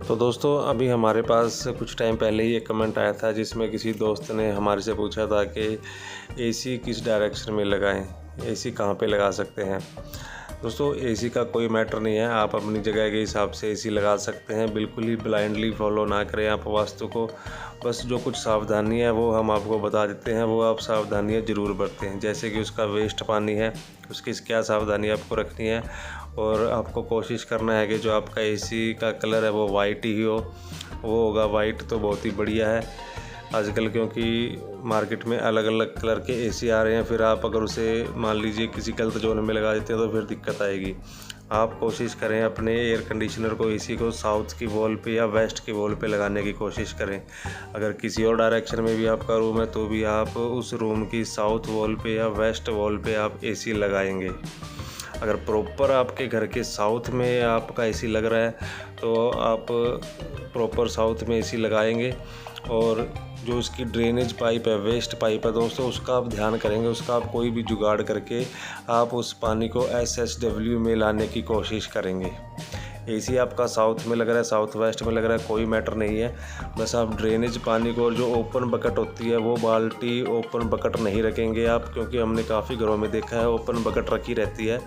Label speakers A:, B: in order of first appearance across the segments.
A: तो दोस्तों अभी हमारे पास कुछ टाइम पहले ही एक कमेंट आया था जिसमें किसी दोस्त ने हमारे से पूछा था कि एसी किस डायरेक्शन में लगाएं, एसी कहाँ पे लगा सकते हैं। दोस्तों एसी का कोई मैटर नहीं है, आप अपनी जगह के हिसाब से एसी लगा सकते हैं। बिल्कुल ही ब्लाइंडली फॉलो ना करें आप वास्तु को। बस जो कुछ सावधानी है वो हम आपको बता देते हैं, वो आप सावधानियाँ ज़रूर बरतें। जैसे कि उसका वेस्ट पानी है, उसकी क्या सावधानी आपको रखनी है। और आपको कोशिश करना है कि जो आपका एसी का कलर है वो वाइट ही हो, वो होगा वाइट तो बहुत ही बढ़िया है आजकल, क्योंकि मार्केट में अलग अलग कलर के एसी आ रहे हैं। फिर आप अगर उसे मान लीजिए किसी गलत जोन में लगा देते हैं तो फिर दिक्कत आएगी। आप कोशिश करें अपने एयर कंडीशनर को, एसी को साउथ की वॉल पे या वेस्ट की वॉल पे लगाने की कोशिश करें। अगर किसी और डायरेक्शन में भी आपका रूम है तो भी आप उस रूम की साउथ वॉल पे या वेस्ट वॉल पे आप एसी लगाएंगे। अगर प्रॉपर आपके घर के साउथ में आपका एसी लग रहा है तो आप प्रॉपर साउथ में एसी लगाएंगे। और जो उसकी ड्रेनेज पाइप है, वेस्ट पाइप है दोस्तों, उसका आप ध्यान करेंगे। उसका आप कोई भी जुगाड़ करके आप उस पानी को SSW में लाने की कोशिश करेंगे। एसी आपका साउथ में लग रहा है, साउथ वेस्ट में लग रहा है, कोई मैटर नहीं है। बस आप ड्रेनेज पानी को, और जो ओपन बकेट होती है वो बाल्टी ओपन बकेट नहीं रखेंगे आप, क्योंकि हमने काफ़ी घरों में देखा है ओपन बकेट रखी रहती है,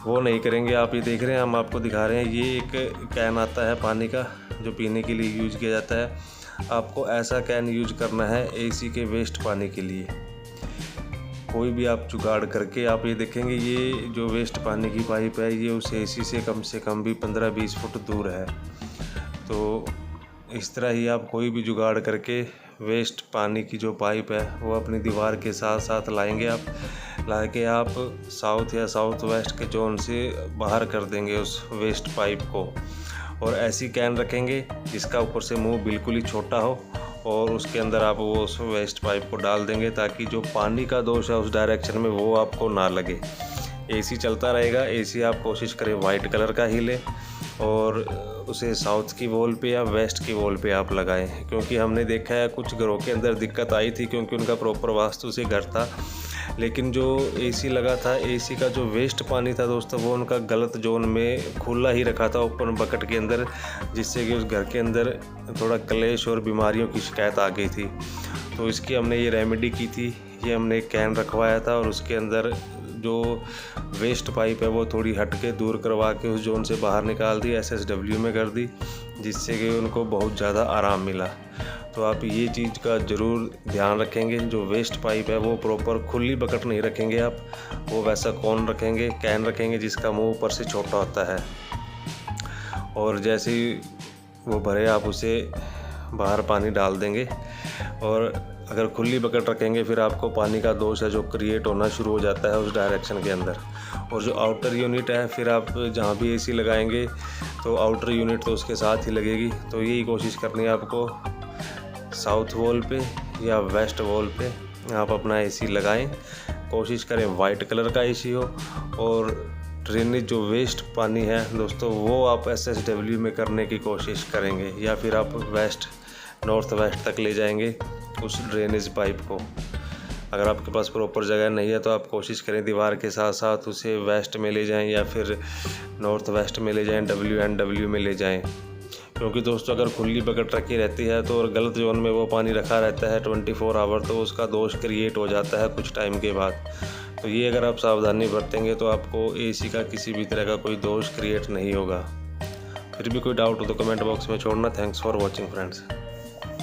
A: वो नहीं करेंगे आप। ये देख रहे हैं, हम आपको दिखा रहे हैं, ये एक कैन आता है पानी का जो पीने के लिए यूज किया जाता है। आपको ऐसा कैन यूज करना है एसी के वेस्ट पानी के लिए। कोई भी आप जुगाड़ करके आप ये देखेंगे, ये जो वेस्ट पानी की पाइप है ये उस एसी से कम भी 15-20 फुट दूर है। तो इस तरह ही आप कोई भी जुगाड़ करके वेस्ट पानी की जो पाइप है वो अपनी दीवार के साथ साथ लाएंगे। आप ला के आप साउथ या साउथ वेस्ट के जोन से बाहर कर देंगे उस वेस्ट पाइप को। और ऐसी कैन रखेंगे जिसका ऊपर से मुंह बिल्कुल ही छोटा हो, और उसके अंदर आप वो उस वेस्ट पाइप को डाल देंगे ताकि जो पानी का दोष है उस डायरेक्शन में वो आपको ना लगे। एसी चलता रहेगा। एसी आप कोशिश करें वाइट कलर का ही ले और उसे साउथ की वॉल पे या वेस्ट की वॉल पे आप लगाएं, क्योंकि हमने देखा है कुछ घरों के अंदर दिक्कत आई थी क्योंकि उनका प्रॉपर वास्तु से घर था, लेकिन जो एसी लगा था, एसी का जो वेस्ट पानी था दोस्तों वो उनका गलत जोन में खुला ही रखा था ओपन बकेट के अंदर, जिससे कि उस घर के अंदर थोड़ा क्लेश और बीमारियों की शिकायत आ गई थी। तो इसकी हमने ये रेमेडी की थी, ये हमने कैन रखवाया था और उसके अंदर जो वेस्ट पाइप है वो थोड़ी हट के दूर करवा के उस जोन से बाहर निकाल दी, SSW में कर दी, जिससे कि उनको बहुत ज़्यादा आराम मिला। तो आप ये चीज़ का ज़रूर ध्यान रखेंगे। जो वेस्ट पाइप है वो प्रॉपर खुली बकेट नहीं रखेंगे आप, वो वैसा कौन रखेंगे, कैन रखेंगे जिसका मुंह ऊपर से छोटा होता है। और जैसे ही वो भरे आप उसे बाहर पानी डाल देंगे। और अगर खुली बकेट रखेंगे फिर आपको पानी का दोष है जो क्रिएट होना शुरू हो जाता है उस डायरेक्शन के अंदर। और जो आउटर यूनिट है, फिर आप जहाँ भी एसी लगाएंगे तो आउटर यूनिट तो उसके साथ ही लगेगी। तो यही कोशिश करनी है आपको, साउथ वॉल पे या वेस्ट वॉल पे आप अपना एसी लगाएं। कोशिश करें वाइट कलर का एसी हो। और ड्रेनेज जो वेस्ट पानी है दोस्तों वो आप SSW में करने की कोशिश करेंगे, या फिर आप नॉर्थ वेस्ट तक ले जाएंगे उस ड्रेनेज पाइप को। अगर आपके पास प्रॉपर जगह नहीं है तो आप कोशिश करें दीवार के साथ साथ उसे वेस्ट में ले जाएं या फिर नॉर्थ वेस्ट में ले जाएं, WNW में ले जाएं। क्योंकि दोस्तों अगर खुली बकेट रखी रहती है तो और गलत जोन में वो पानी रखा रहता है 24 आवर, तो उसका दोष क्रिएट हो जाता है कुछ टाइम के बाद। तो ये अगर आप सावधानी बरतेंगे तो आपको एसी का किसी भी तरह का कोई दोष क्रिएट नहीं होगा। फिर भी कोई डाउट हो तो कमेंट बॉक्स में छोड़ना। Thanks for watching friends.